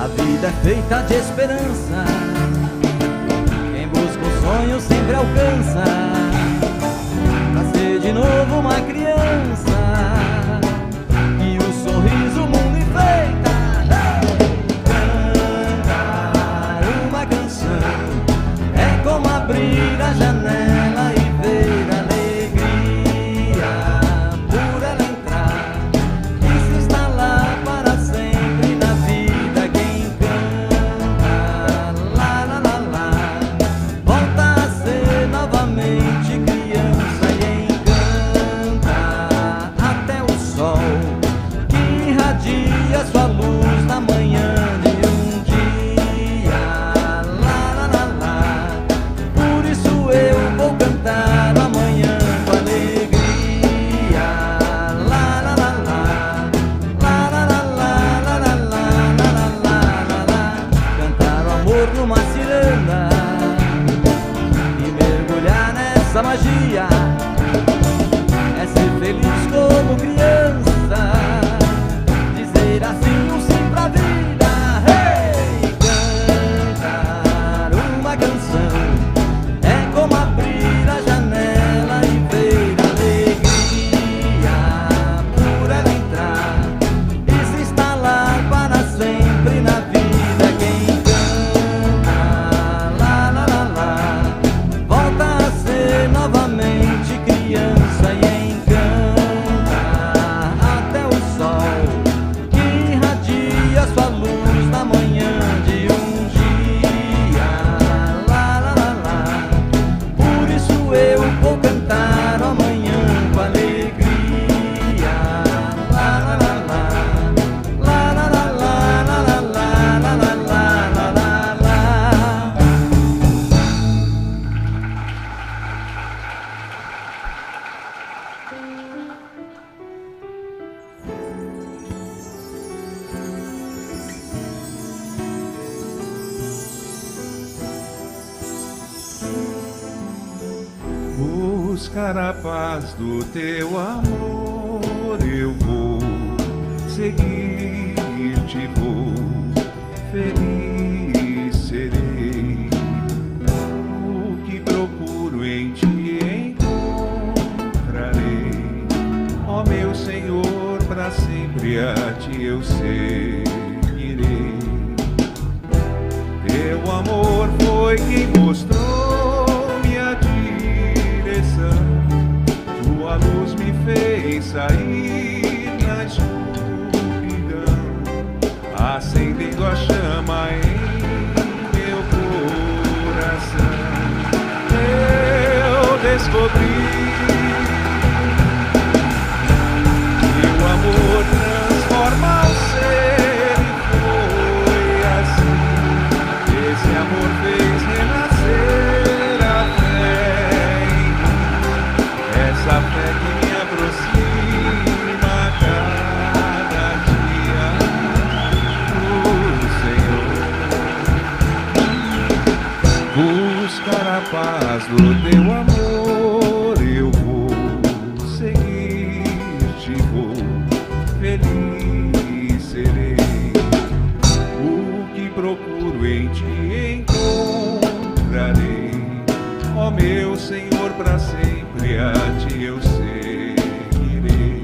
A vida é feita de esperança, quem busca um sonho sempre alcança. Pra ser de novo uma criança e o sorriso o mundo enfeita. Cantar uma canção é como abrir a janela e ver a alegria por ela entrar e se instalar para sempre na vida. Quem canta, lá, lá, lá, lá, volta a ser novamente criança e encanta até o sol que irradia sua luz na manhã de um dia. Lá, lá, lá, lá, por isso eu vou cantar amanhã com alegria. Lá, lá, lá, lá, lá, lá, lá, lá, lá, lá, lá, lá, lá, lá. Cantar o amor numa ciranda e mergulhar nessa magia é ser feliz como criança, dizer assim um sim pra vida. Hey! Cantar uma canção é como abrir a janela e ver a alegria por ela entrar e se instalar para sempre na vida. Quem canta, lá, lá, lá, lá, volta a ser novamente criança e encanta até o sol que irradia sua luz na manhã de um dia. Lá, lá, lá, lá, por isso eu vou cantar amanhã com alegria. Lá, lá, lá, lá, lá, lá, lá, lá, lá, lá, lá, lá, lá, lá, lá, lá. Buscar a paz do teu amor, eu vou seguir-te, vou feliz serei. O que procuro em ti encontrarei, ó meu Senhor, para sempre a ti eu seguirei. Teu amor foi quem mostrou-me a direção, tua luz me fez sair na escuridão, acendendo a chama em meu coração. Eu descobri que o amor transforma o ser e foi assim. Esse amor fez renascer a fé em mim, essa fé que me aproxima cada dia do Senhor. Buscar a paz do teu amor, eu vou seguir-te, vou feliz serei. O que procuro em ti encontrarei, ó meu Senhor, para sempre a ti eu seguirei.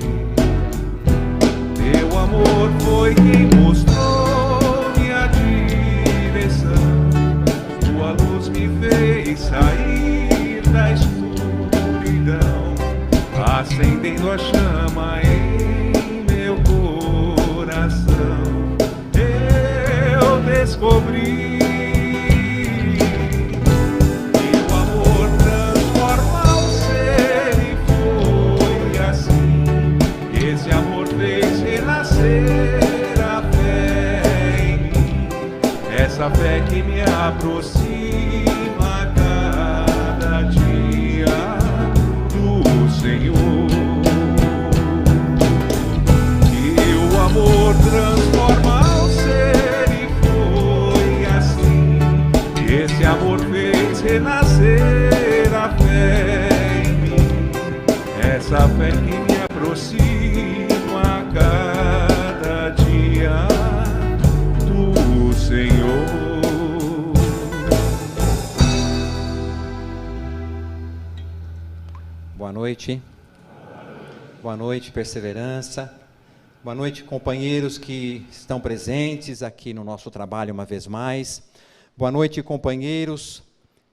Teu amor foi quem mostrou-me a direção, tua luz me fez sair da escuridão, acendendo a chama em meu coração. Eu descobri que o amor transforma o ser e foi assim. Esse amor fez renascer a fé em mim, essa fé que me aproxima cada dia do Senhor. Que o amor transforma o ser e foi assim. Esse amor fez renascer a fé em mim, essa fé que me aproxima cada dia do Boa noite. Boa noite, Perseverança. Boa noite, companheiros que estão presentes aqui no nosso trabalho uma vez mais. Boa noite, companheiros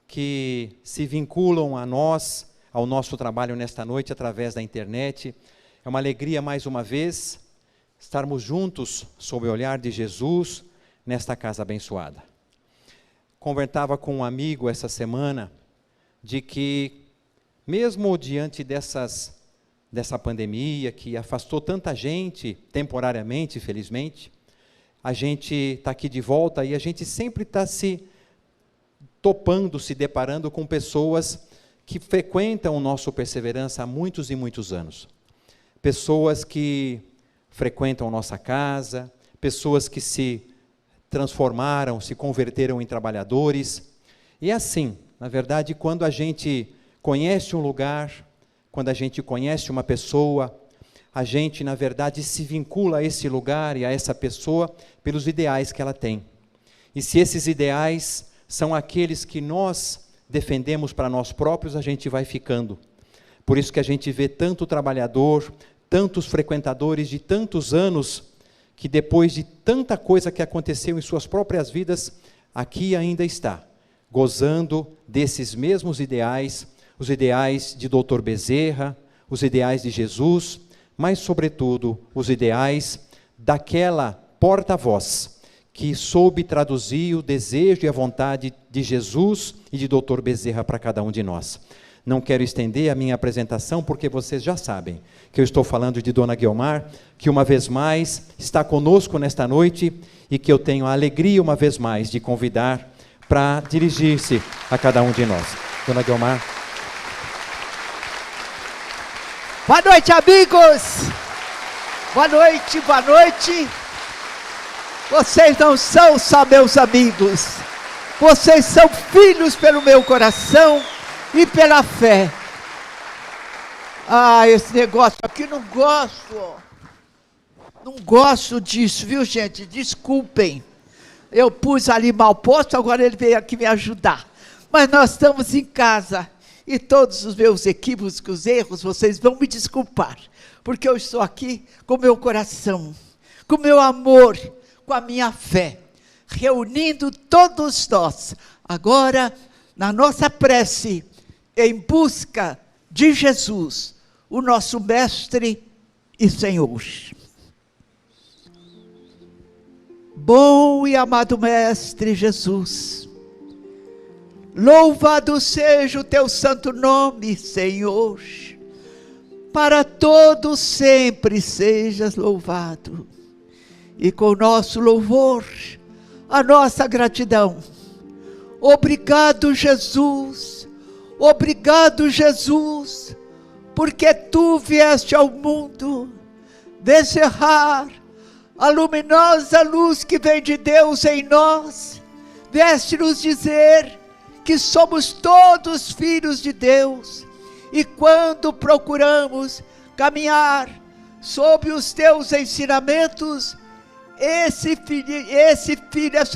que se vinculam a nós, ao nosso trabalho nesta noite através da internet. É uma alegria mais uma vez estarmos juntos sob o olhar de Jesus nesta casa abençoada. Conversava com um amigo essa semana de que, mesmo diante dessa pandemia que afastou tanta gente, temporariamente, felizmente, a gente está aqui de volta e a gente sempre está se deparando com pessoas que frequentam o nosso Perseverança há muitos e muitos anos. Pessoas que frequentam nossa casa, pessoas que se transformaram, se converteram em trabalhadores. E assim, na verdade, quando a gente conhece um lugar, quando a gente conhece uma pessoa, a gente, na verdade, se vincula a esse lugar e a essa pessoa pelos ideais que ela tem. E se esses ideais são aqueles que nós defendemos para nós próprios, a gente vai ficando. Por isso que a gente vê tanto trabalhador, tantos frequentadores de tantos anos, que depois de tanta coisa que aconteceu em suas próprias vidas, aqui ainda está, gozando desses mesmos ideais, os ideais de Dr. Bezerra, os ideais de Jesus, mas, sobretudo, os ideais daquela porta-voz que soube traduzir o desejo e a vontade de Jesus e de Dr. Bezerra para cada um de nós. Não quero estender a minha apresentação, porque vocês já sabem que eu estou falando de Dona Guiomar, que uma vez mais está conosco nesta noite e que eu tenho a alegria uma vez mais de convidar para dirigir-se a cada um de nós. Dona Guiomar. Boa noite, amigos! Boa noite, boa noite! Vocês não são só meus amigos, vocês são filhos pelo meu coração e pela fé. Esse negócio aqui não gosto disso, viu, gente? Desculpem, eu pus ali mal posto, agora ele veio aqui me ajudar. Mas nós estamos em casa. E todos os meus equívocos, erros, vocês vão me desculpar, porque eu estou aqui com o meu coração, com o meu amor, com a minha fé, reunindo todos nós, agora, na nossa prece, em busca de Jesus, o nosso Mestre e Senhor. Bom e amado Mestre Jesus, louvado seja o teu santo nome, Senhor. Para todos sempre sejas louvado. E com o nosso louvor, a nossa gratidão. Obrigado, Jesus. Obrigado, Jesus, porque tu vieste ao mundo descerrar a luminosa luz que vem de Deus em nós. Vieste nos dizer que somos todos filhos de Deus, e quando procuramos caminhar sob os teus ensinamentos, essa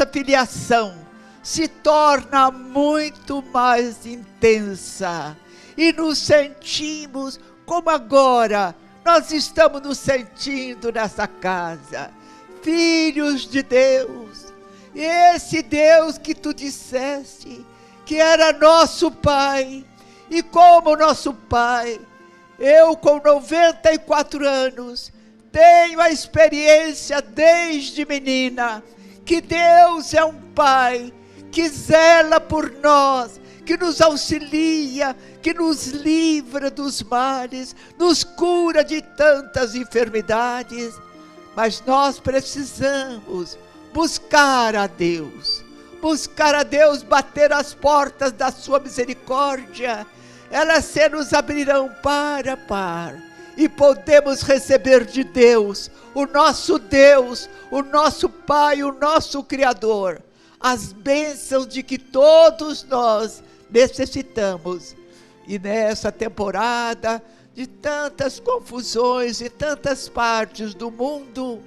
filiação se torna muito mais intensa, e nos sentimos como agora nós estamos nos sentindo nessa casa, filhos de Deus, esse Deus que tu disseste que era nosso Pai. E como nosso Pai, eu com 94 anos, tenho a experiência desde menina, que Deus é um Pai que zela por nós, que nos auxilia, que nos livra dos males, nos cura de tantas enfermidades. Mas nós precisamos buscar a Deus, bater as portas da sua misericórdia. Elas se nos abrirão para e podemos receber de Deus, o nosso Pai, o nosso Criador, as bênçãos de que todos nós necessitamos. E nessa temporada de tantas confusões em tantas partes do mundo,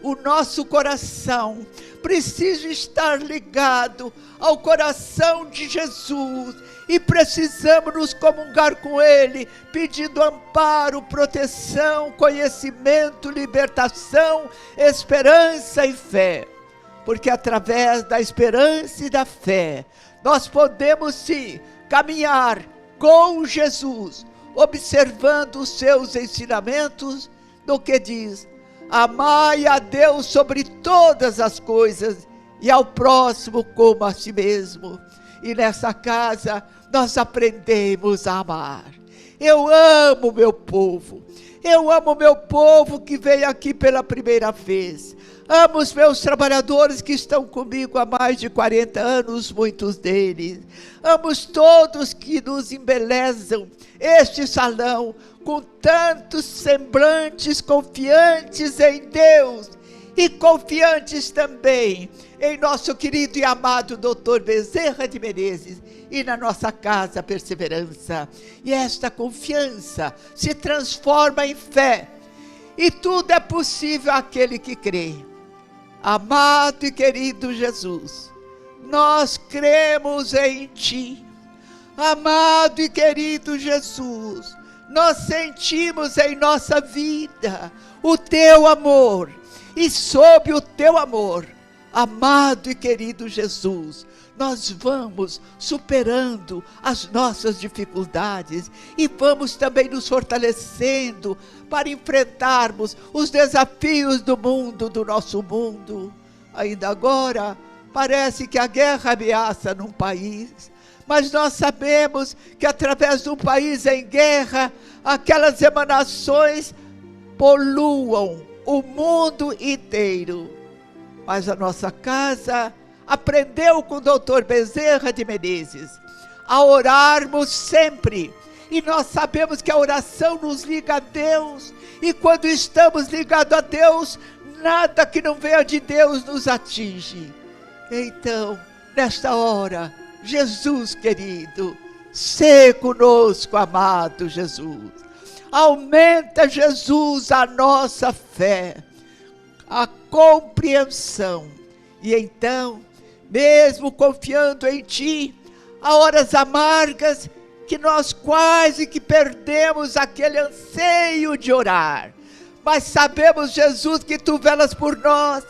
O nosso coração precisa estar ligado ao coração de Jesus e precisamos nos comungar com Ele, pedindo amparo, proteção, conhecimento, libertação, esperança e fé. Porque através da esperança e da fé, nós podemos sim caminhar com Jesus, observando os seus ensinamentos, no que diz: amai a Deus sobre todas as coisas e ao próximo como a si mesmo. E nessa casa nós aprendemos a amar. Eu amo meu povo. Eu amo meu povo que veio aqui pela primeira vez. Amo os meus trabalhadores que estão comigo há mais de 40 anos, muitos deles. Amo todos que nos embelezam este salão com tantos semblantes confiantes em Deus e confiantes também em nosso querido e amado Dr. Bezerra de Menezes e na nossa casa Perseverança. E esta confiança se transforma em fé e tudo é possível àquele que crê. Amado e querido Jesus, nós cremos em Ti. Amado e querido Jesus, nós sentimos em nossa vida o Teu amor. E sob o Teu amor, amado e querido Jesus, nós vamos superando as nossas dificuldades e vamos também nos fortalecendo para enfrentarmos os desafios do mundo, do nosso mundo. Ainda agora, parece que a guerra ameaça num país, mas nós sabemos que através de um país em guerra, aquelas emanações poluam o mundo inteiro. Mas a nossa casa aprendeu com o Dr. Bezerra de Menezes a orarmos sempre. E nós sabemos que a oração nos liga a Deus. E quando estamos ligados a Deus, nada que não venha de Deus nos atinge. Então, nesta hora, Jesus querido, sê conosco, amado Jesus. Aumenta, Jesus, a nossa fé, a compreensão. E então, mesmo confiando em Ti, há horas amargas que nós quase que perdemos aquele anseio de orar. Mas sabemos, Jesus, que Tu velas por nós.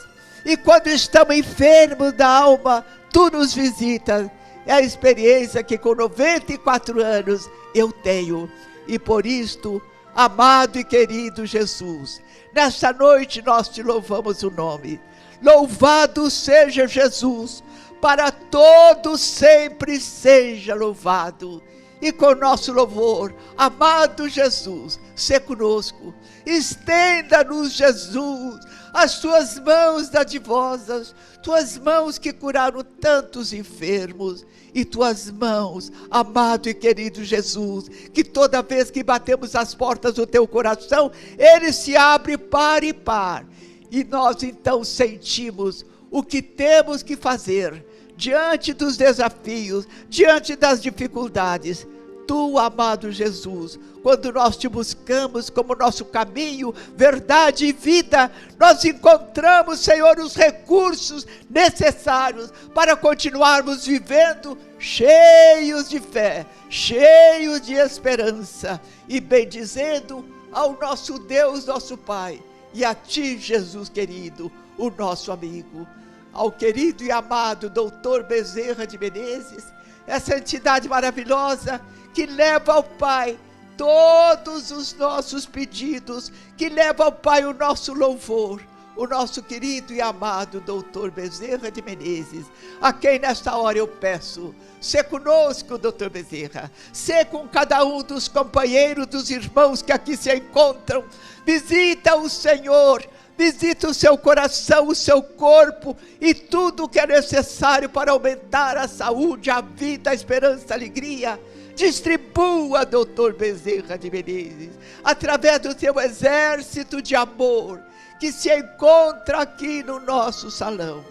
E quando estamos enfermos da alma, Tu nos visitas. É a experiência que com 94 anos eu tenho. E por isto, amado e querido Jesus, nesta noite nós Te louvamos o nome. Louvado seja Jesus, para todos sempre seja louvado. E com nosso louvor, amado Jesus, sê conosco. Estenda-nos, Jesus, as Tuas mãos dadivosas, Tuas mãos que curaram tantos enfermos, e Tuas mãos, amado e querido Jesus, que toda vez que batemos as portas do Teu coração, ele se abre par e par. E nós então sentimos o que temos que fazer diante dos desafios, diante das dificuldades. Tu, amado Jesus, quando nós Te buscamos como nosso caminho, verdade e vida, nós encontramos, Senhor, os recursos necessários para continuarmos vivendo cheios de fé, cheios de esperança e bendizendo ao nosso Deus, nosso Pai, e a Ti, Jesus querido, o nosso amigo. Ao querido e amado Dr. Bezerra de Menezes, essa entidade maravilhosa que leva ao Pai todos os nossos pedidos, que leva ao Pai o nosso louvor, o nosso querido e amado Dr. Bezerra de Menezes, a quem nesta hora eu peço, sê conosco, Dr. Bezerra, sê com cada um dos companheiros, dos irmãos que aqui se encontram, visita o Senhor, visita o seu coração, o seu corpo e tudo o que é necessário para aumentar a saúde, a vida, a esperança, a alegria. Distribua, Dr. Bezerra de Menezes, através do Teu exército de amor, que se encontra aqui no nosso salão.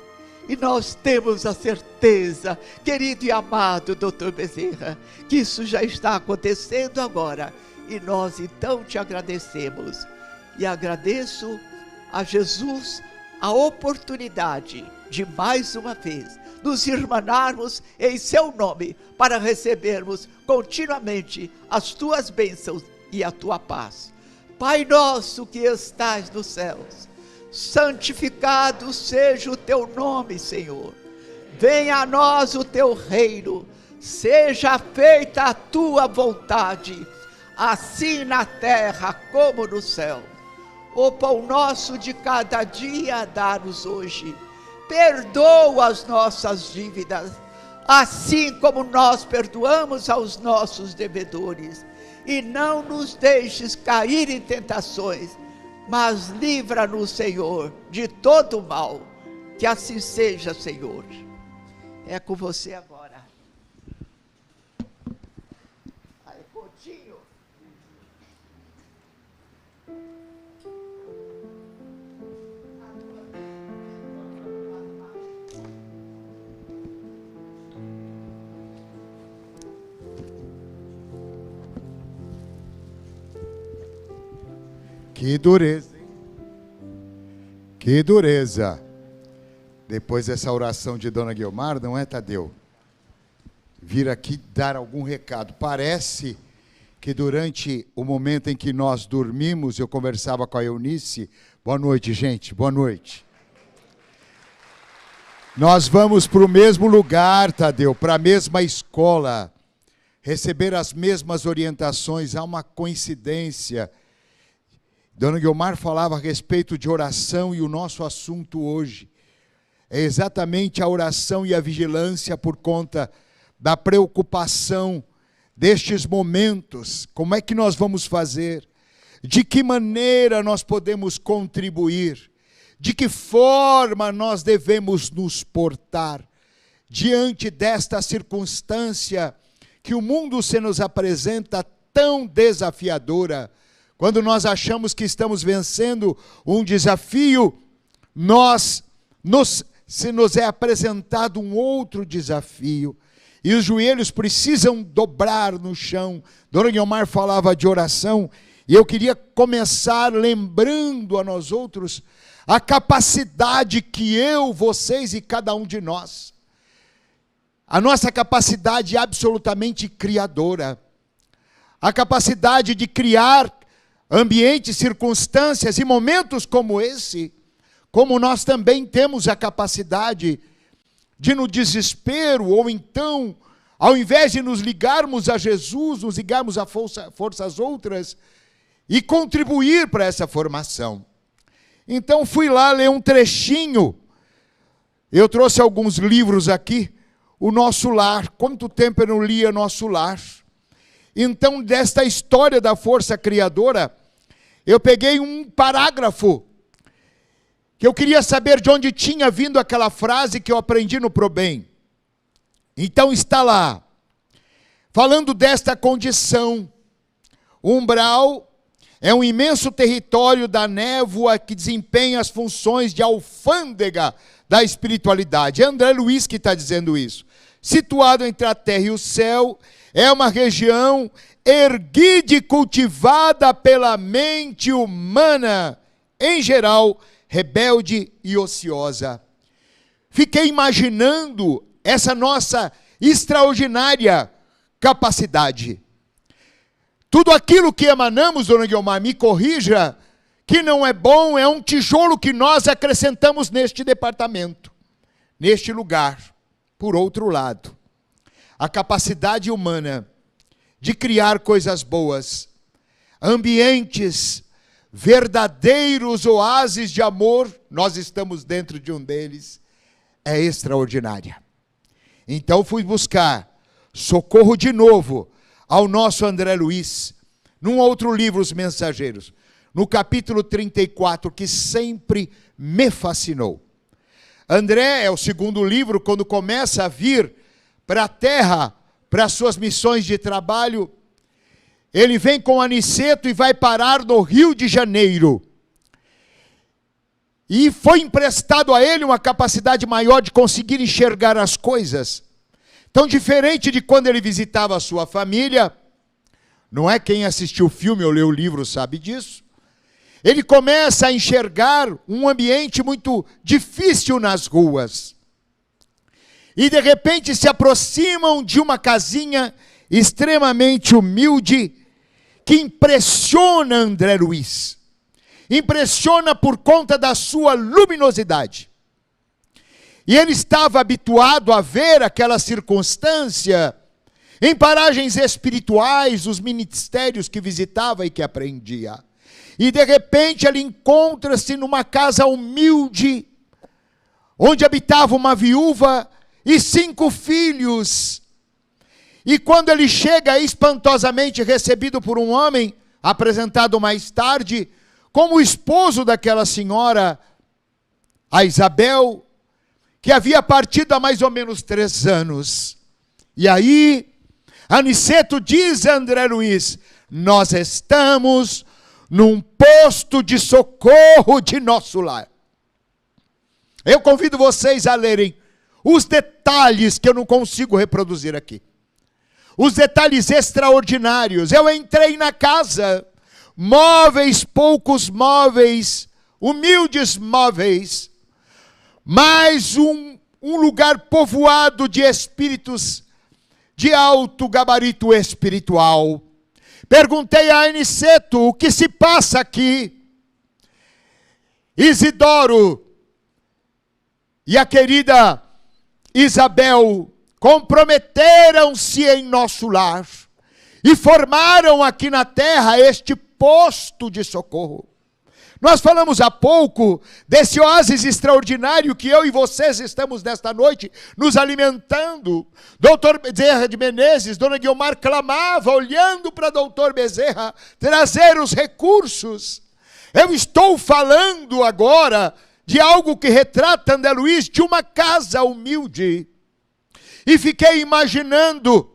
E nós temos a certeza, querido e amado Dr. Bezerra, que isso já está acontecendo agora. E nós então Te agradecemos. E agradeço a Jesus a oportunidade de mais uma vez nos irmanarmos em seu nome para recebermos continuamente as tuas bênçãos e a tua paz. Pai nosso que estás nos céus, santificado seja o teu nome, Senhor. Venha a nós o teu reino, seja feita a tua vontade, assim na terra como no céu. O pão nosso de cada dia dá-nos hoje. Perdoa as nossas dívidas, assim como nós perdoamos aos nossos devedores. E não nos deixes cair em tentações, mas livra-nos, Senhor, de todo mal. Que assim seja, Senhor. É com você agora. Aí, Coutinho. Que dureza, hein? Que dureza. Depois dessa oração de Dona Guiomar, não é, Tadeu? Vir aqui dar algum recado. Parece que durante o momento em que nós dormimos, eu conversava com a Eunice. Boa noite, gente, boa noite. Nós vamos para o mesmo lugar, Tadeu, para a mesma escola, receber as mesmas orientações. Há uma coincidência. Dona Guiomar falava a respeito de oração e o nosso assunto hoje é exatamente a oração e a vigilância por conta da preocupação destes momentos. Como é que nós vamos fazer? De que maneira nós podemos contribuir? De que forma nós devemos nos portar diante desta circunstância que o mundo se nos apresenta tão desafiadora? Quando nós achamos que estamos vencendo um desafio, se nos é apresentado um outro desafio, e os joelhos precisam dobrar no chão. Dona Guiomar falava de oração, e eu queria começar lembrando a nós outros a capacidade que eu, vocês e cada um de nós, a nossa capacidade absolutamente criadora, a capacidade de criar ambientes, circunstâncias e momentos como esse, como nós também temos a capacidade de no desespero, ou então, ao invés de nos ligarmos a Jesus, nos ligarmos a forças outras e contribuir para essa formação. Então fui lá ler um trechinho, eu trouxe alguns livros aqui, o Nosso Lar. Quanto tempo eu não lia Nosso Lar? Então, desta história da força criadora, eu peguei um parágrafo, que eu queria saber de onde tinha vindo aquela frase que eu aprendi no ProBem. Então está lá, falando desta condição. O umbral é um imenso território da névoa que desempenha as funções de alfândega da espiritualidade. É André Luiz que está dizendo isso. Situado entre a terra e o céu, é uma região erguida e cultivada pela mente humana, em geral, rebelde e ociosa. Fiquei imaginando essa nossa extraordinária capacidade. Tudo aquilo que emanamos, Dona Guiomar, me corrija, que não é bom, é um tijolo que nós acrescentamos neste departamento, neste lugar. Por outro lado, a capacidade humana de criar coisas boas, ambientes, verdadeiros oásis de amor, nós estamos dentro de um deles, é extraordinária. Então fui buscar socorro de novo ao nosso André Luiz, num outro livro, Os Mensageiros, no capítulo 34, que sempre me fascinou. André é o segundo livro, quando começa a vir para a terra, para as suas missões de trabalho, ele vem com Aniceto e vai parar no Rio de Janeiro. E foi emprestado a ele uma capacidade maior de conseguir enxergar as coisas. Então, diferente de quando ele visitava a sua família, não é quem assistiu o filme ou leu o livro sabe disso, ele começa a enxergar um ambiente muito difícil nas ruas. E de repente se aproximam de uma casinha extremamente humilde, que impressiona André Luiz. Impressiona por conta da sua luminosidade. E ele estava habituado a ver aquela circunstância em paragens espirituais, os ministérios que visitava e que aprendia. E de repente ele encontra-se numa casa humilde, onde habitava uma viúva e 5 filhos. E quando ele chega, espantosamente recebido por um homem, apresentado mais tarde, como o esposo daquela senhora, a Isabel, que havia partido há mais ou menos 3 anos. E aí, Aniceto diz a André Luiz: nós estamos num posto de socorro de nosso lar. Eu convido vocês a lerem os detalhes que eu não consigo reproduzir aqui. Os detalhes extraordinários. Eu entrei na casa, móveis, poucos móveis, humildes móveis, mas um lugar povoado de espíritos de alto gabarito espiritual. Perguntei a Aniceto: o que se passa aqui? Isidoro e a querida Isabel comprometeram-se em nosso lar e formaram aqui na terra este posto de socorro. Nós falamos há pouco desse oásis extraordinário que eu e vocês estamos nesta noite nos alimentando. Doutor Bezerra de Menezes, Dona Guiomar clamava, olhando para Doutor Bezerra, trazer os recursos. Eu estou falando agora de algo que retrata André Luiz, de uma casa humilde. E fiquei imaginando,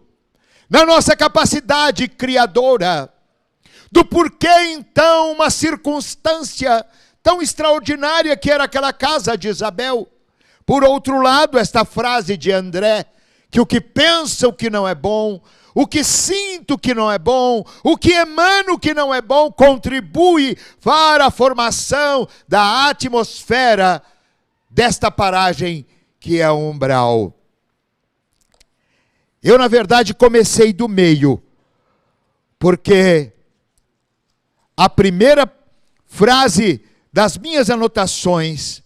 na nossa capacidade criadora, do porquê então uma circunstância tão extraordinária que era aquela casa de Isabel. Por outro lado, esta frase de André, que o que pensa o que não é bom, o que sinto que não é bom, o que emano que não é bom, contribui para a formação da atmosfera desta paragem que é o umbral. Eu, na verdade, comecei do meio, porque a primeira frase das minhas anotações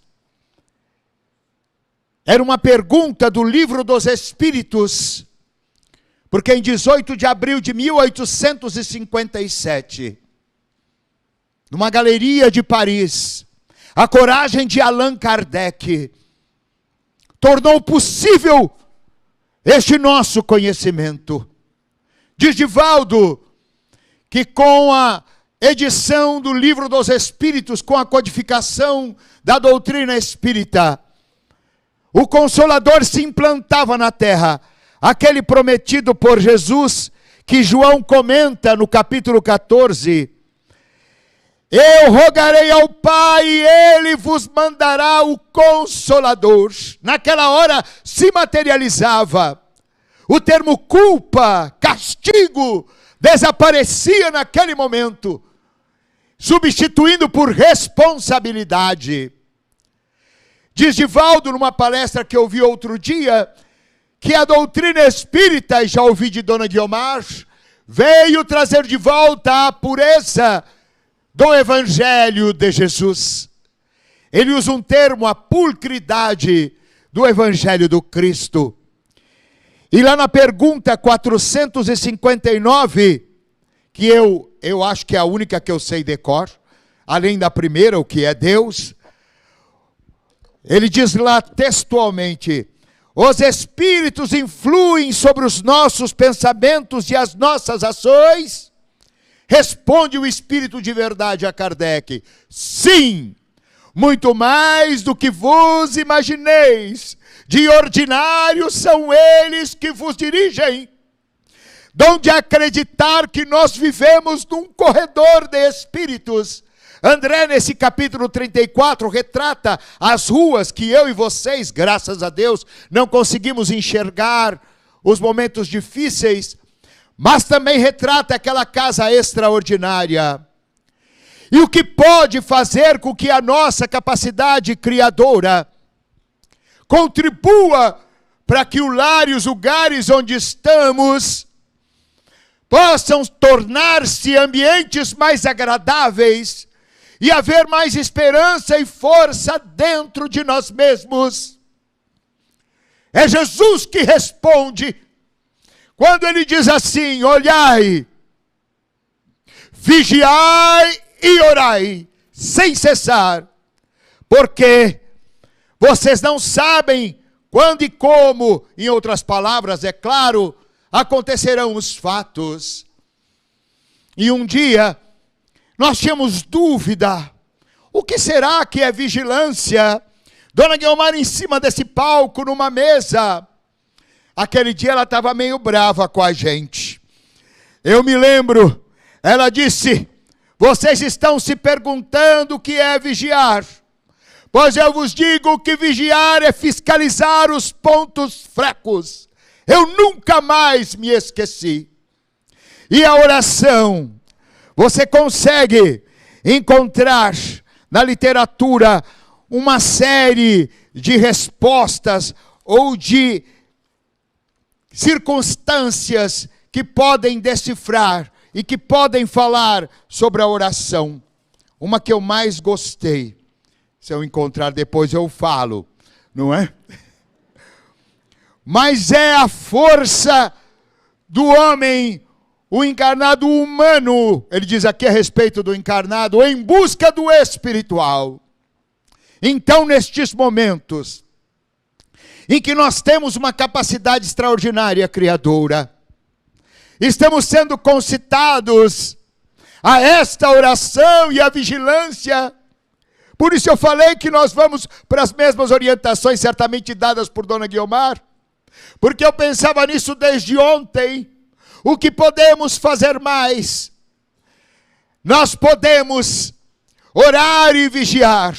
era uma pergunta do Livro dos Espíritos, porque em 18 de abril de 1857, numa galeria de Paris, a coragem de Allan Kardec tornou possível este nosso conhecimento. Diz Divaldo que com a edição do Livro dos Espíritos, com a codificação da doutrina espírita, o Consolador se implantava na terra, aquele prometido por Jesus, que João comenta no capítulo 14, eu rogarei ao Pai e Ele vos mandará o Consolador. Naquela hora se materializava. O termo culpa, castigo, desaparecia naquele momento, substituindo por responsabilidade. Diz Divaldo, numa palestra que eu vi outro dia, que a doutrina espírita, e já ouvi de Dona Guiomar, veio trazer de volta a pureza do Evangelho de Jesus. Ele usa um termo, a pulcridade do Evangelho do Cristo. E lá na pergunta 459, que eu acho que é a única que eu sei de cor, além da primeira, o que é Deus, ele diz lá textualmente: os espíritos influem sobre os nossos pensamentos e as nossas ações? Responde o Espírito de verdade a Kardec: sim, muito mais do que vos imagineis. De ordinário são eles que vos dirigem. Dão de acreditar que nós vivemos num corredor de espíritos. André, nesse capítulo 34, retrata as ruas que eu e vocês, graças a Deus, não conseguimos enxergar, os momentos difíceis, mas também retrata aquela casa extraordinária. E o que pode fazer com que a nossa capacidade criadora contribua para que o lar e os lugares onde estamos possam tornar-se ambientes mais agradáveis e haver mais esperança e força dentro de nós mesmos. É Jesus que responde quando ele diz assim: olhai, vigiai e orai sem cessar, porque vocês não sabem quando e como, em outras palavras, é claro, acontecerão os fatos. E um dia nós tínhamos dúvida: o que será que é vigilância? Dona Guiomar em cima desse palco, numa mesa. Aquele dia ela estava meio brava com a gente. Eu me lembro, ela disse: vocês estão se perguntando o que é vigiar. Pois eu vos digo que vigiar é fiscalizar os pontos fracos. Eu nunca mais me esqueci. E a oração, você consegue encontrar na literatura uma série de respostas ou de circunstâncias que podem decifrar e que podem falar sobre a oração. Uma que eu mais gostei, se eu encontrar depois eu falo, não é? Mas é a força do homem, o encarnado humano, ele diz aqui a respeito do encarnado, em busca do espiritual. Então, nestes momentos, em que nós temos uma capacidade extraordinária criadora, estamos sendo concitados a esta oração e a vigilância. Por isso eu falei que nós vamos para as mesmas orientações certamente dadas por Dona Guiomar, porque eu pensava nisso desde ontem. O que podemos fazer mais? Nós podemos orar e vigiar,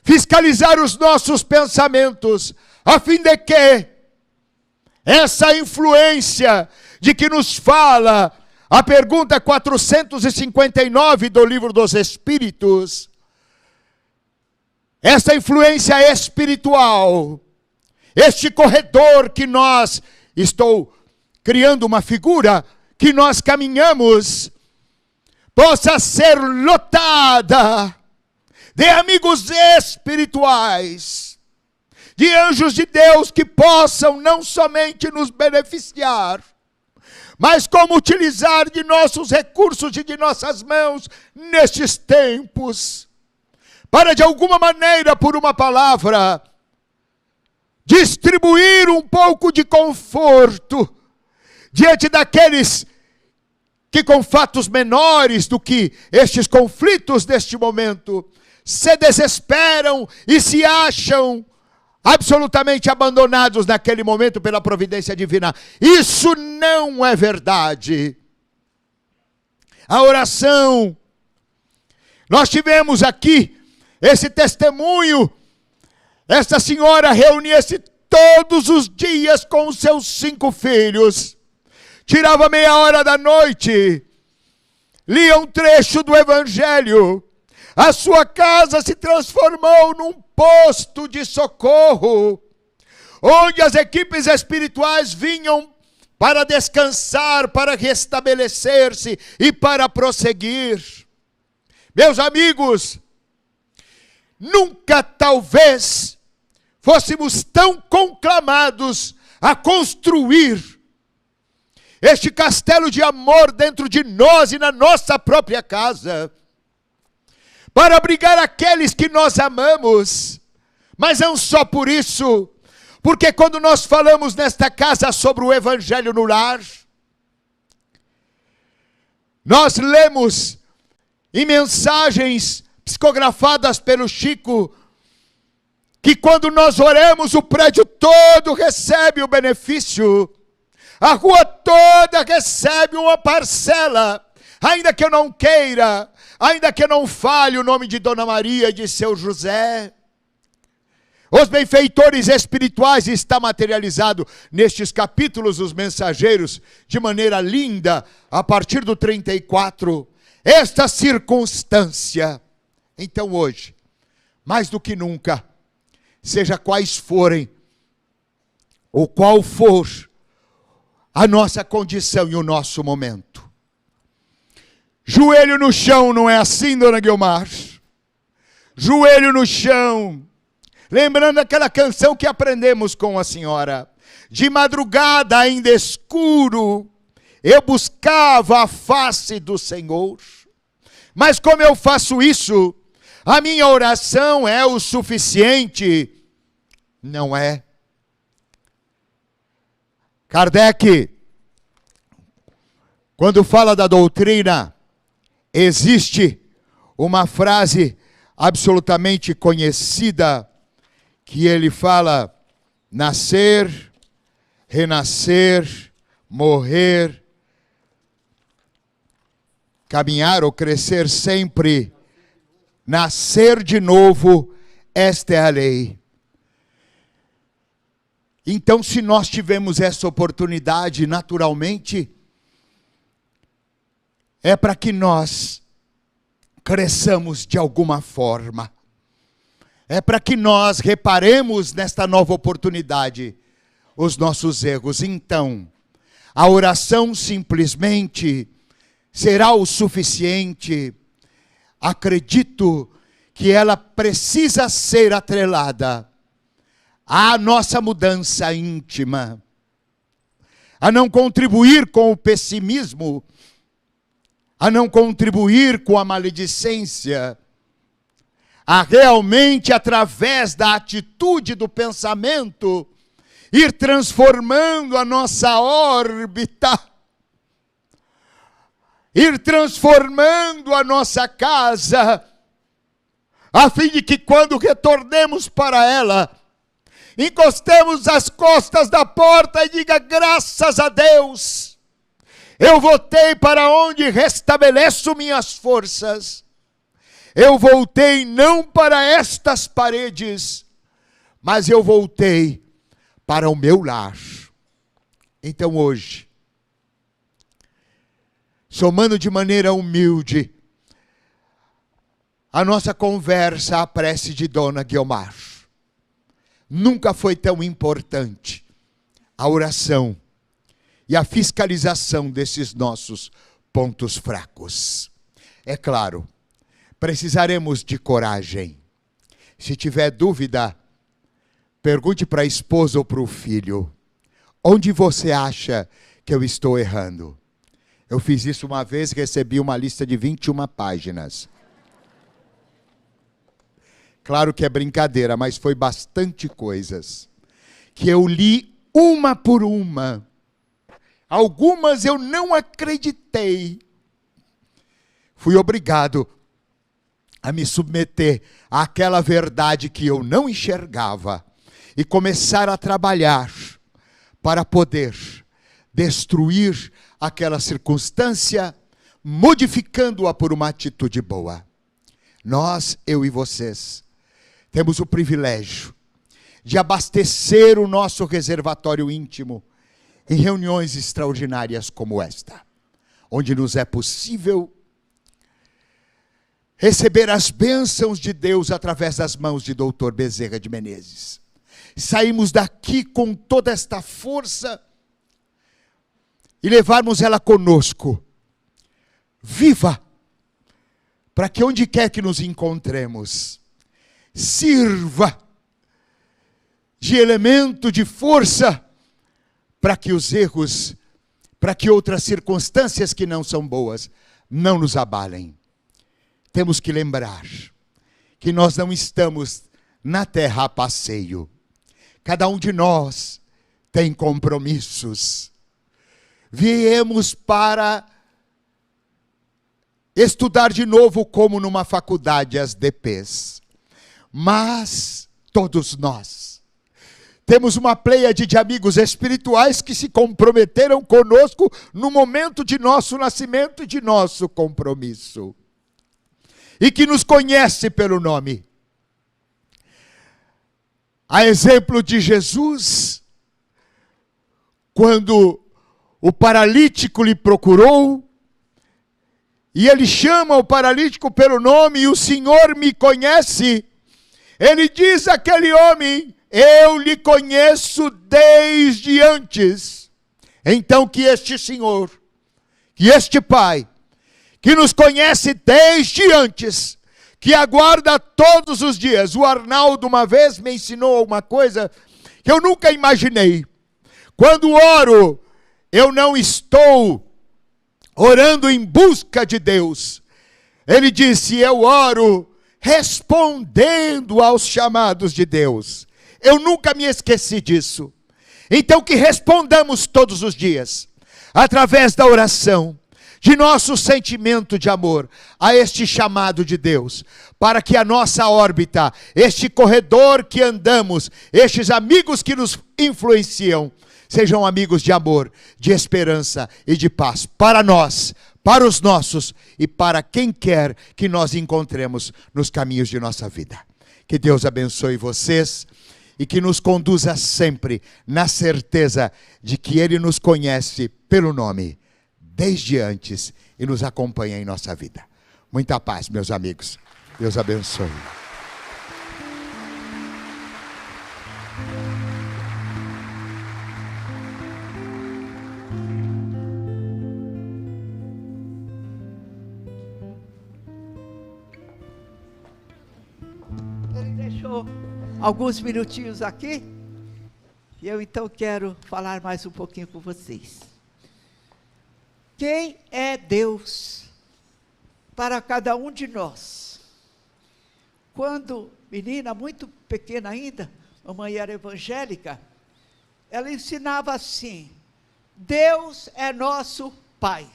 fiscalizar os nossos pensamentos, a fim de que essa influência de que nos fala a pergunta 459 do Livro dos Espíritos, essa influência espiritual, este corredor que nós, estou criando uma figura, que nós caminhamos, possa ser lotada de amigos espirituais, de anjos de Deus que possam não somente nos beneficiar, mas como utilizar de nossos recursos e de nossas mãos nestes tempos, para de alguma maneira, por uma palavra, distribuir um pouco de conforto diante daqueles que com fatos menores do que estes conflitos deste momento se desesperam e se acham absolutamente abandonados naquele momento pela providência divina. Isso não é verdade. A oração, nós tivemos aqui esse testemunho. Esta senhora reunia-se todos os dias com os seus 5 filhos, tirava meia hora da noite, lia um trecho do Evangelho. A sua casa se transformou num posto de socorro, onde as equipes espirituais vinham para descansar, para restabelecer-se e para prosseguir. Meus amigos, nunca talvez fôssemos tão conclamados a construir este castelo de amor dentro de nós e na nossa própria casa, para abrigar aqueles que nós amamos. Mas não só por isso, porque quando nós falamos nesta casa sobre o Evangelho no lar, nós lemos em mensagens psicografadas pelo Chico, que quando nós oramos, o prédio todo recebe o benefício, a rua toda recebe uma parcela, ainda que eu não queira, ainda que eu não fale o nome de Dona Maria e de seu José. Os benfeitores espirituais está materializado nestes capítulos dos mensageiros, de maneira linda, a partir do 34. esta circunstância. Então hoje, mais do que nunca, seja quais forem, ou qual for a nossa condição e o nosso momento. Joelho no chão, não é assim, dona Guiomar? Joelho no chão. Lembrando aquela canção que aprendemos com a senhora. De madrugada ainda escuro, eu buscava a face do Senhor. Mas como eu faço isso, a minha oração é o suficiente? Não é. Kardec, quando fala da doutrina, existe uma frase absolutamente conhecida, que ele fala: nascer, renascer, morrer, caminhar ou crescer sempre, nascer de novo, esta é a lei. Então, se nós tivemos essa oportunidade, naturalmente, é para que nós cresçamos de alguma forma. É para que nós reparemos nesta nova oportunidade os nossos erros. Então, a oração simplesmente será o suficiente. Acredito que ela precisa ser atrelada à nossa mudança íntima, a não contribuir com o pessimismo, a não contribuir com a maledicência, a realmente, através da atitude do pensamento, ir transformando a nossa órbita, ir transformando a nossa casa, a fim de que quando retornemos para ela, encostemos as costas da porta e diga: graças a Deus, eu voltei para onde restabeleço minhas forças. Eu voltei não para estas paredes, mas eu voltei para o meu lar. Então hoje, somando de maneira humilde a nossa conversa à prece de Dona Guiomar, nunca foi tão importante a oração e a fiscalização desses nossos pontos fracos. É claro, precisaremos de coragem. Se tiver dúvida, pergunte para a esposa ou para o filho: onde você acha que eu estou errando? Eu fiz isso uma vez, recebi uma lista de 21 páginas. Claro que é brincadeira, mas foi bastante coisas que eu li uma por uma. Algumas eu não acreditei. Fui obrigado a me submeter àquela verdade que eu não enxergava e começar a trabalhar para poder destruir aquela circunstância, modificando-a por uma atitude boa. Nós, eu e vocês, temos o privilégio de abastecer o nosso reservatório íntimo em reuniões extraordinárias como esta, onde nos é possível receber as bênçãos de Deus através das mãos de Dr. Bezerra de Menezes. Saímos daqui com toda esta força e levarmos ela conosco, viva, para que onde quer que nos encontremos, sirva de elemento de força para que os erros, para que outras circunstâncias que não são boas, não nos abalem. Temos que lembrar que nós não estamos na terra a passeio. Cada um de nós tem compromissos. Viemos para estudar de novo como numa faculdade as DPs. Mas todos nós temos uma pleiade de amigos espirituais que se comprometeram conosco no momento de nosso nascimento e de nosso compromisso. E que nos conhece pelo nome. A exemplo de Jesus, quando o paralítico lhe procurou, e ele chama o paralítico pelo nome, e o Senhor me conhece, ele diz àquele homem: eu lhe conheço desde antes. Então que este Senhor, que este Pai, que nos conhece desde antes, que aguarda todos os dias. O Arnaldo uma vez me ensinou uma coisa que eu nunca imaginei. Quando oro, eu não estou orando em busca de Deus. Ele disse: eu oro respondendo aos chamados de Deus. Eu nunca me esqueci disso. Então que respondamos todos os dias, através da oração, de nosso sentimento de amor a este chamado de Deus, para que a nossa órbita, este corredor que andamos, estes amigos que nos influenciam, sejam amigos de amor, de esperança e de paz, para nós, para os nossos e para quem quer que nós encontremos nos caminhos de nossa vida. Que Deus abençoe vocês e que nos conduza sempre na certeza de que Ele nos conhece pelo nome, desde antes, e nos acompanha em nossa vida. Muita paz, meus amigos. Deus abençoe. Ele deixou alguns minutinhos aqui, e eu então quero falar mais um pouquinho com vocês. Quem é Deus para cada um de nós? Quando menina, muito pequena ainda, mamãe era evangélica, ela ensinava assim: Deus é nosso Pai,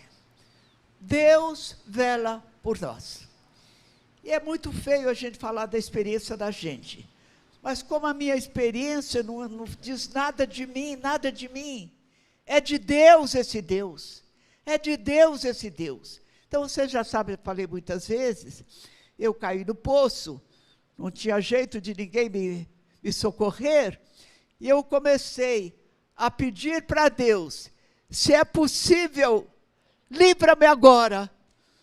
Deus vela por nós. E é muito feio a gente falar da experiência da gente, mas como a minha experiência não diz nada de mim, é de Deus esse Deus. É de Deus esse Deus. Então, você já sabe, eu falei muitas vezes, eu caí no poço, não tinha jeito de ninguém me socorrer, e eu comecei a pedir para Deus: se é possível, livra-me agora.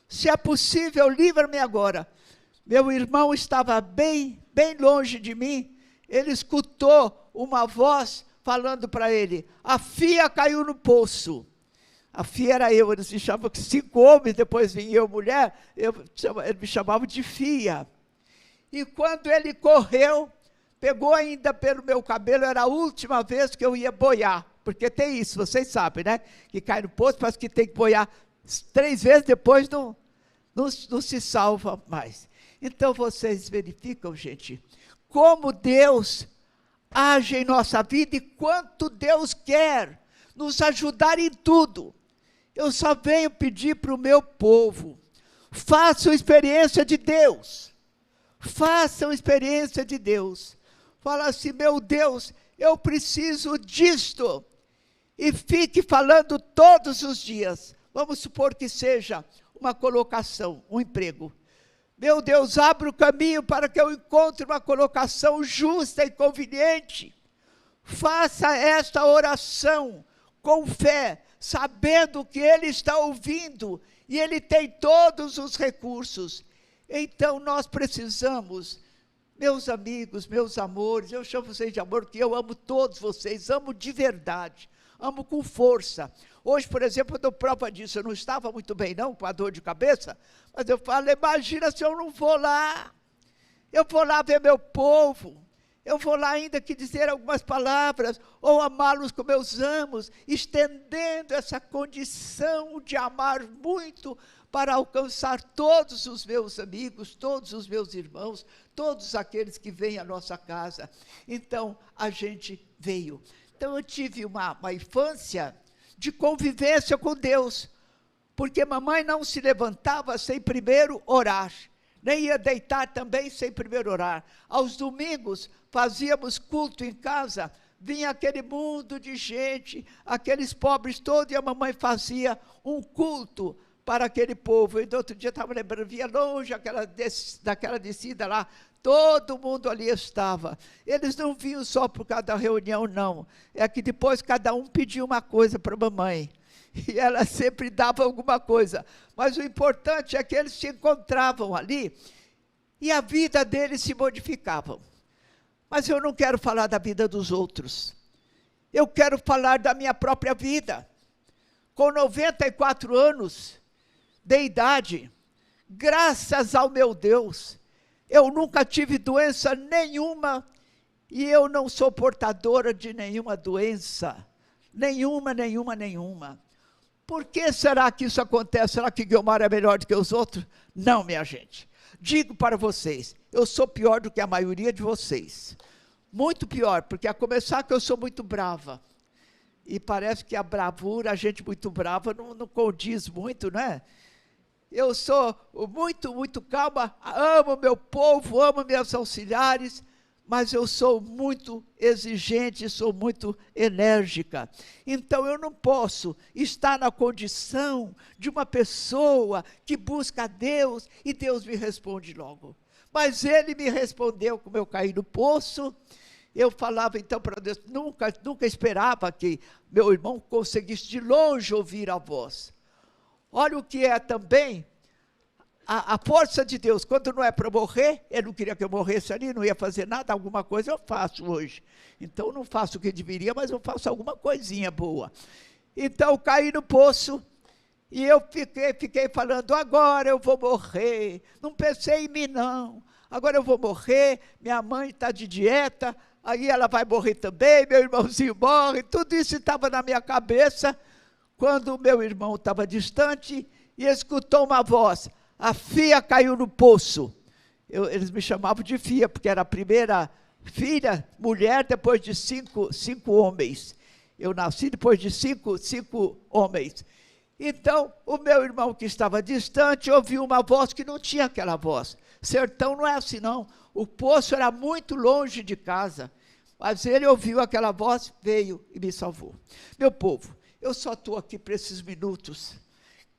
Se é possível, livra-me agora. Meu irmão estava bem longe de mim, ele escutou uma voz falando para ele: a filha caiu no poço. A filha era eu, eles me chamavam de 5 homens, depois vinha eu, mulher, eles me chamavam de filha. E quando ele correu, pegou ainda pelo meu cabelo, era a última vez que eu ia boiar, porque tem isso, vocês sabem, né? Que cai no poço, parece que tem que boiar 3 vezes, depois não se salva mais. Então vocês verificam, gente, como Deus age em nossa vida e quanto Deus quer nos ajudar em tudo. Eu só venho pedir para o meu povo: façam experiência de Deus. Façam experiência de Deus. Fala assim: meu Deus, eu preciso disto. E fique falando todos os dias. Vamos supor que seja uma colocação, um emprego. Meu Deus, abre o caminho para que eu encontre uma colocação justa e conveniente. Faça esta oração com fé, sabendo que Ele está ouvindo e Ele tem todos os recursos. Então nós precisamos, meus amigos, meus amores, eu chamo vocês de amor, porque eu amo todos vocês, amo de verdade, amo com força. Hoje, por exemplo, eu dou prova disso, eu não estava muito bem não, com a dor de cabeça, mas eu falo: imagina se eu não vou lá, eu vou lá ver meu povo, eu vou lá ainda que dizer algumas palavras, ou amá-los como eu os amo, estendendo essa condição de amar muito, para alcançar todos os meus amigos, todos os meus irmãos, todos aqueles que vêm à nossa casa. Então, a gente veio. Então, eu tive uma infância de convivência com Deus, porque mamãe não se levantava sem primeiro orar, nem ia deitar também sem primeiro orar. Aos domingos, fazíamos culto em casa, vinha aquele mundo de gente, aqueles pobres todos, e a mamãe fazia um culto para aquele povo. E do outro dia, estava lembrando, via longe daquela descida lá, todo mundo ali estava. Eles não vinham só por causa da reunião, não. É que depois cada um pedia uma coisa para a mamãe. e ela sempre dava alguma coisa. Mas o importante é que eles se encontravam ali e a vida deles se modificava. Mas eu não quero falar da vida dos outros. Eu quero falar da minha própria vida. Com 94 anos de idade, graças ao meu Deus, eu nunca tive doença nenhuma e eu não sou portadora de nenhuma doença. Nenhuma. Por que será que isso acontece? Será que Guiomar é melhor do que os outros? Não, minha gente. Digo para vocês, eu sou pior do que a maioria de vocês. Muito pior, porque a começar que eu sou muito brava. E parece que a bravura, a gente muito brava, não condiz muito, né? Eu sou muito calma, amo meu povo, amo meus auxiliares, mas eu sou muito exigente, sou muito enérgica. Então, eu não posso estar na condição de uma pessoa que busca a Deus e Deus me responde logo. Mas Ele me respondeu como eu caí no poço. Eu falava então para Deus, nunca esperava que meu irmão conseguisse de longe ouvir a voz. Olha o que é também a força de Deus. Quando não é para morrer, Ele não queria que eu morresse ali, não ia fazer nada, alguma coisa eu faço hoje. Então não faço o que deveria, mas eu faço alguma coisinha boa. Então caí no poço e eu fiquei falando, agora eu vou morrer. Não pensei em mim não. Agora eu vou morrer, minha mãe está de dieta, aí ela vai morrer também, meu irmãozinho morre, tudo isso estava na minha cabeça, quando o meu irmão estava distante, e escutou uma voz, a Fia caiu no poço. Eles me chamavam de Fia, porque era a primeira filha, mulher, depois de cinco homens. Eu nasci depois de cinco homens. Então, o meu irmão que estava distante, ouviu uma voz que não tinha aquela voz. Sertão não é assim não, o poço era muito longe de casa, mas ele ouviu aquela voz, veio e me salvou. Meu povo, eu só estou aqui para esses minutos.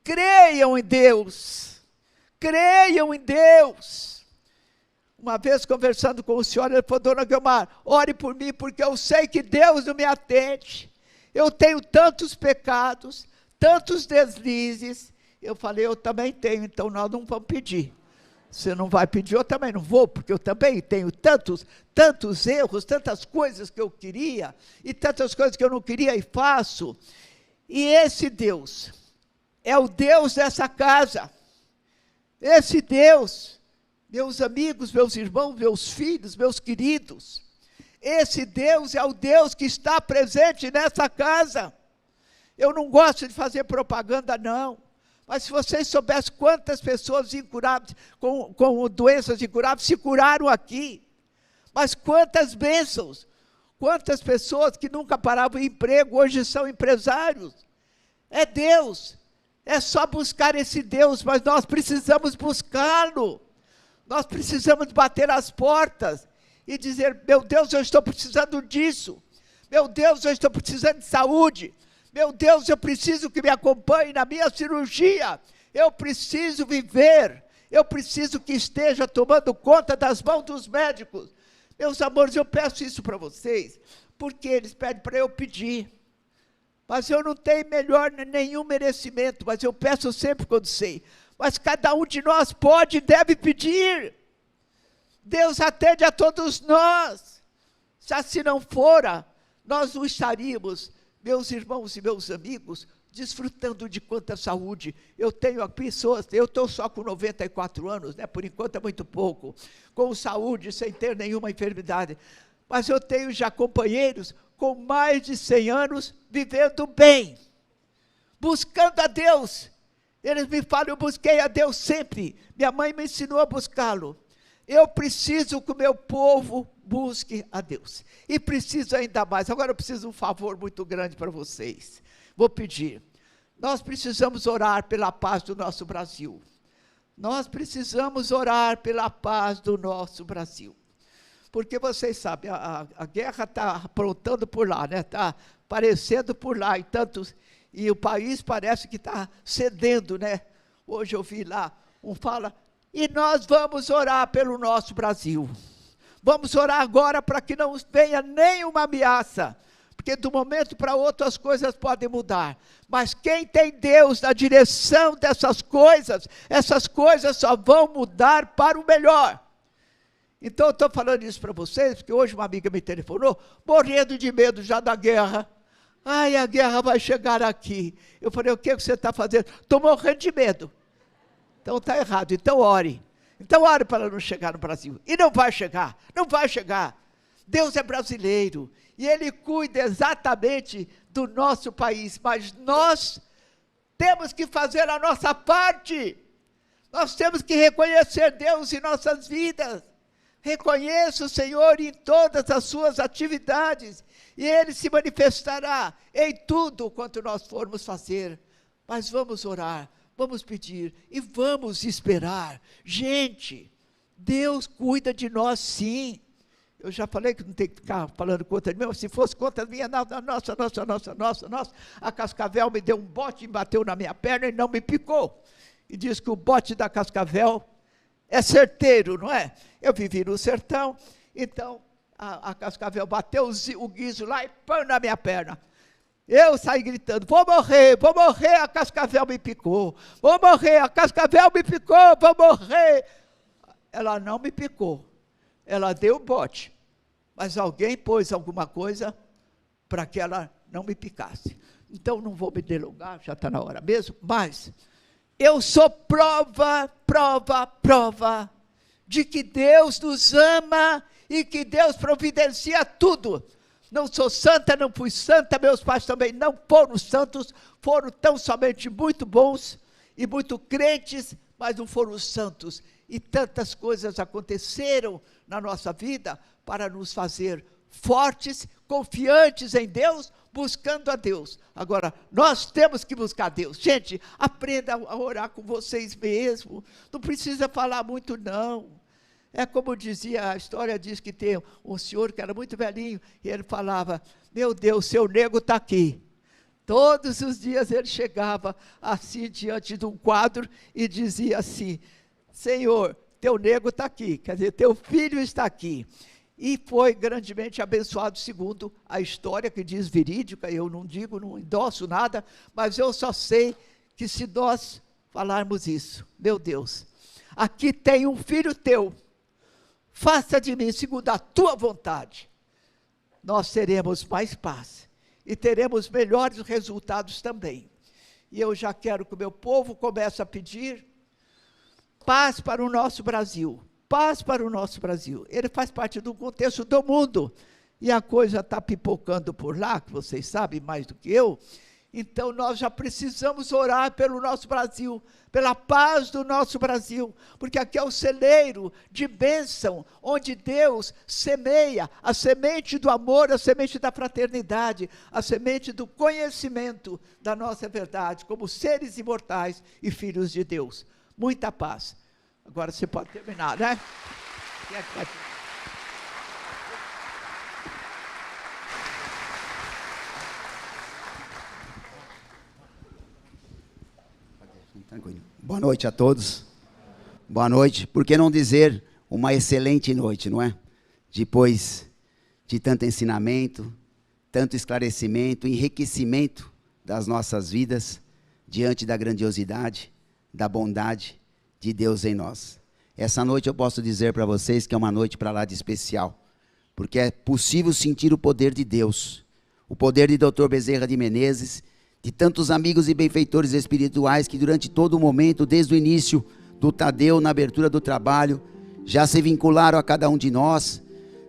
Creiam em Deus, creiam em Deus. Uma vez conversando com o senhor, ele falou, dona Guiomar, ore por mim, porque eu sei que Deus não me atende. Eu tenho tantos pecados, tantos deslizes. Eu falei, eu também tenho, então nós não vamos pedir. Você não vai pedir, eu também não vou, porque eu também tenho tantos erros, tantas coisas que eu queria, e tantas coisas que eu não queria e faço. E esse Deus é o Deus dessa casa. Esse Deus, meus amigos, meus irmãos, meus filhos, meus queridos, esse Deus é o Deus que está presente nessa casa. Eu não gosto de fazer propaganda, não. Mas se vocês soubessem quantas pessoas incuráveis, com doenças incuráveis, se curaram aqui. Mas quantas bênçãos, quantas pessoas que nunca paravam em emprego, hoje são empresários. É Deus, é só buscar esse Deus, mas nós precisamos buscá-lo. Nós precisamos bater as portas e dizer, meu Deus, eu estou precisando disso. Meu Deus, eu estou precisando de saúde. Meu Deus, eu preciso que me acompanhe na minha cirurgia. Eu preciso viver. Eu preciso que esteja tomando conta das mãos dos médicos. Meus amores, eu peço isso para vocês, porque eles pedem para eu pedir. Mas eu não tenho nenhum merecimento, mas eu peço sempre quando sei. Mas cada um de nós pode e deve pedir. Deus atende a todos nós. Se assim não fora, nós não estaríamos, meus irmãos e meus amigos, desfrutando de quanta saúde. Eu tenho pessoas, eu estou só com 94 anos, né? Por enquanto é muito pouco, com saúde, sem ter nenhuma enfermidade. Mas eu tenho já companheiros com mais de 100 anos, vivendo bem, buscando a Deus. Eles me falam, eu busquei a Deus sempre, minha mãe me ensinou a buscá-lo. Eu preciso que o meu povo busque a Deus. E preciso ainda mais. Agora eu preciso de um favor muito grande para vocês. Vou pedir. Nós precisamos orar pela paz do nosso Brasil. Nós precisamos orar pela paz do nosso Brasil. Porque vocês sabem, a guerra está aprontando por lá, né? Está aparecendo por lá. E o país parece que está cedendo, né? Hoje eu vi lá, fala... E nós vamos orar pelo nosso Brasil. Vamos orar agora para que não venha nenhuma ameaça. porque de um momento para outro as coisas podem mudar. Mas quem tem Deus na direção dessas coisas, essas coisas só vão mudar para o melhor. Então eu estou falando isso para vocês, porque hoje uma amiga me telefonou, morrendo de medo já da guerra. Ai, a guerra vai chegar aqui. Eu falei, o que você está fazendo? Estou morrendo de medo. Então está errado, então ore. Então ore para ela não chegar no Brasil. E não vai chegar, não vai chegar. Deus é brasileiro, e Ele cuida exatamente do nosso país, mas nós temos que fazer a nossa parte. Nós temos que reconhecer Deus em nossas vidas. Reconheça o Senhor em todas as suas atividades, e Ele se manifestará em tudo quanto nós formos fazer. Mas vamos orar, vamos pedir e vamos esperar. Gente, Deus cuida de nós sim. Eu já falei que não tem que ficar falando contra mim, mas se fosse contra minha, nossa. A Cascavel me deu um bote, bateu na minha perna e não me picou. E diz que o bote da Cascavel é certeiro, não é? Eu vivi no sertão, então a Cascavel bateu o guiso lá e pão na minha perna. Eu saí gritando, vou morrer, a Cascavel me picou. Vou morrer, a Cascavel me picou, vou morrer. Ela não me picou, ela deu o bote. Mas alguém pôs alguma coisa para que ela não me picasse. Então não vou me delongar, já está na hora mesmo, mas eu sou prova de que Deus nos ama e que Deus providencia tudo. Não sou santa, não fui santa, meus pais também não foram santos, foram tão somente muito bons e muito crentes, mas não foram santos. E tantas coisas aconteceram na nossa vida para nos fazer fortes, confiantes em Deus, buscando a Deus. Agora, nós temos que buscar Deus. Gente, aprenda a orar com vocês mesmos. Não precisa falar muito, não. É como dizia, a história diz que tem um senhor que era muito velhinho, e ele falava, meu Deus, seu nego está aqui. Todos os dias ele chegava assim, diante de um quadro, e dizia assim, Senhor, teu nego está aqui, quer dizer, teu filho está aqui. E foi grandemente abençoado, segundo a história que diz verídica, eu não digo, não endosso nada, mas eu só sei que se nós falarmos isso, meu Deus, aqui tem um filho teu, faça de mim segundo a tua vontade, nós teremos mais paz, e teremos melhores resultados também. E eu já quero que o meu povo comece a pedir paz para o nosso Brasil. Paz para o nosso Brasil. Ele faz parte do contexto do mundo. E a coisa está pipocando por lá, que vocês sabem mais do que eu. Então, nós já precisamos orar pelo nosso Brasil, pela paz do nosso Brasil, porque aqui é o celeiro de bênção, onde Deus semeia a semente do amor, a semente da fraternidade, a semente do conhecimento da nossa verdade, como seres imortais e filhos de Deus. Muita paz. Agora você pode terminar, né? Boa noite a todos. Boa noite. Por que não dizer uma excelente noite, não é? Depois de tanto ensinamento, tanto esclarecimento, enriquecimento das nossas vidas, diante da grandiosidade, da bondade de Deus em nós. Essa noite eu posso dizer para vocês que é uma noite para lá de especial, porque é possível sentir o poder de Deus, o poder de Dr. Bezerra de Menezes, de tantos amigos e benfeitores espirituais que durante todo o momento, desde o início do Tadeu, na abertura do trabalho, já se vincularam a cada um de nós.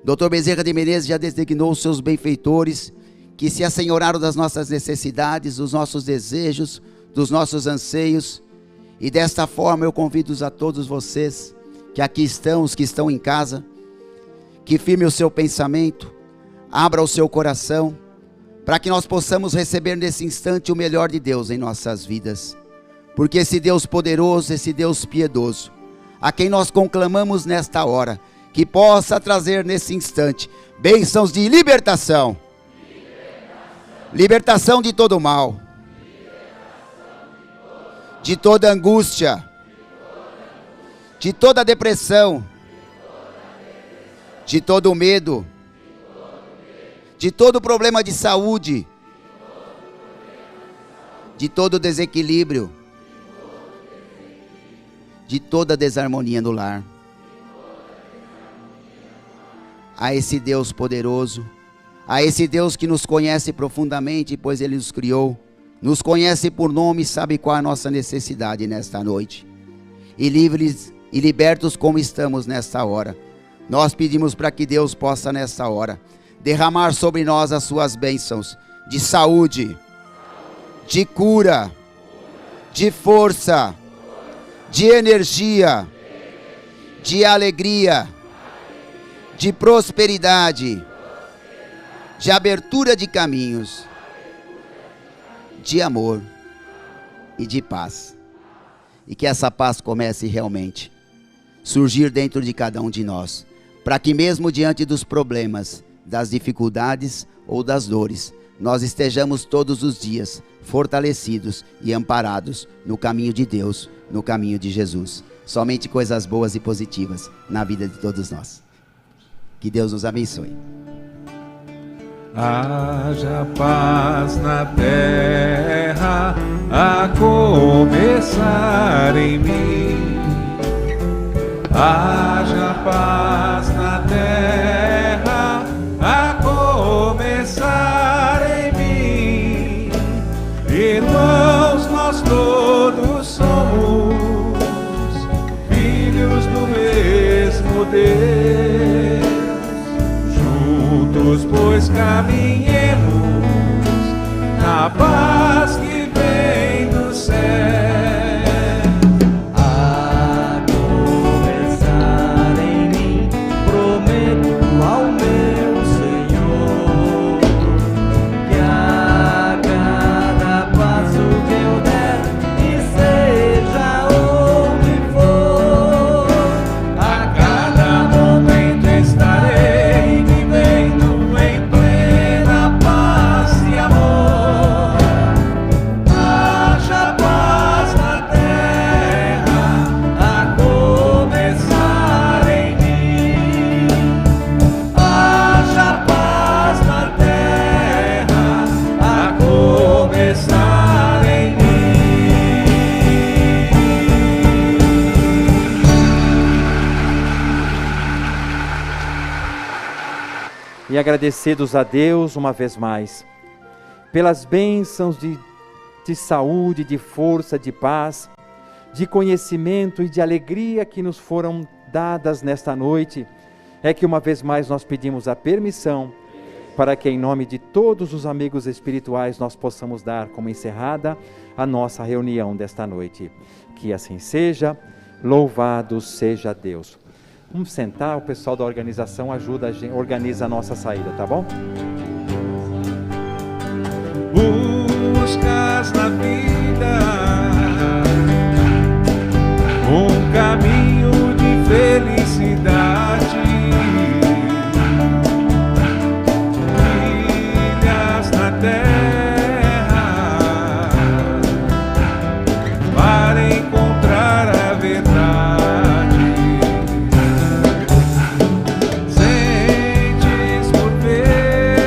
Dr. Bezerra de Menezes já designou os seus benfeitores, que se assenhoraram das nossas necessidades, dos nossos desejos, dos nossos anseios. E desta forma eu convido a todos vocês, que aqui estão, os que estão em casa, que firme o seu pensamento, abra o seu coração, para que nós possamos receber nesse instante o melhor de Deus em nossas vidas. Porque esse Deus poderoso, esse Deus piedoso, a quem nós conclamamos nesta hora, que possa trazer nesse instante bênçãos de libertação, libertação de todo mal, de toda angústia, de toda depressão, de todo medo, de todo problema de saúde, de todo desequilíbrio, de toda desarmonia no lar. A esse Deus poderoso, a esse Deus que nos conhece profundamente, pois Ele nos criou, nos conhece por nome e sabe qual é a nossa necessidade nesta noite. E livres e libertos como estamos nesta hora, nós pedimos para que Deus possa nesta hora derramar sobre nós as suas bênçãos de saúde, de cura, de força, de energia, de alegria, de prosperidade, de abertura de caminhos, de amor e de paz. E que essa paz comece realmente a surgir dentro de cada um de nós, para que mesmo diante dos problemas, das dificuldades ou das dores, nós estejamos todos os dias fortalecidos e amparados no caminho de Deus, no caminho de Jesus. Somente coisas boas e positivas na vida de todos nós. Que Deus nos abençoe. Haja paz na terra, a começar em mim. Haja paz na terra, a começar em mim. Irmãos, nós todos somos filhos do mesmo Deus. Juntos, pois, caminhemos na paz que vem do céu. A começar em mim, prometo ao meu Senhor que a cada passo que eu der, que seja onde for, a cada momento estarei vivendo em plena paz e amor. Haja paz na terra, a começar em mim. Haja paz na terra, a começar em mim. E agradecidos a Deus uma vez mais, pelas bênçãos de saúde, de força, de paz, de conhecimento e de alegria que nos foram dadas nesta noite, é que uma vez mais nós pedimos a permissão para que em nome de todos os amigos espirituais nós possamos dar como encerrada a nossa reunião desta noite. Que assim seja, louvado seja Deus. Vamos sentar, o pessoal da organização ajuda a gente, organiza a nossa saída, tá bom? Buscas na vida um caminho de felicidade. Trilhas na terra para encontrar a verdade. Sentes por ver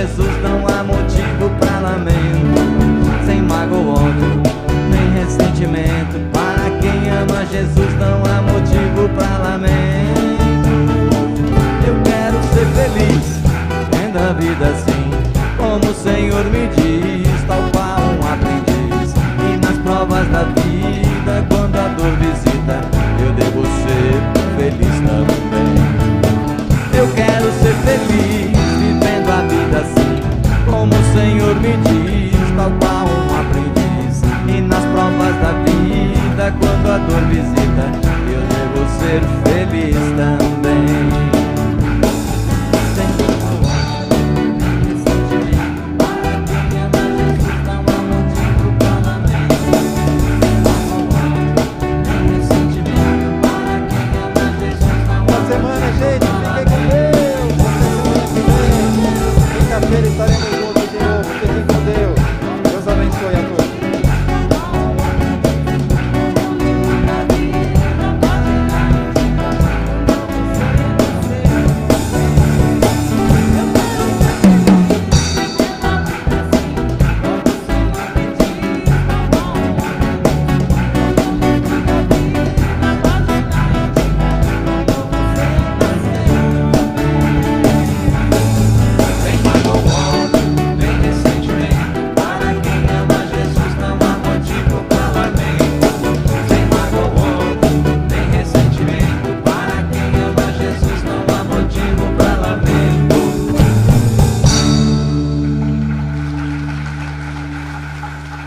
Jesus não há motivo para lamento, sem mágoa ou ódio, nem ressentimento. Para quem ama Jesus não há motivo para lamento. Eu quero ser feliz, vendo a vida assim, como o Senhor me diz, tal qual um aprendiz. E nas provas da vida, quando a dor visita, eu devo ser feliz também. Eu quero ser feliz, vivendo a vida assim, como o Senhor me diz, tal qual um aprendiz. E nas provas da vida, quando a dor visita, eu devo ser feliz também.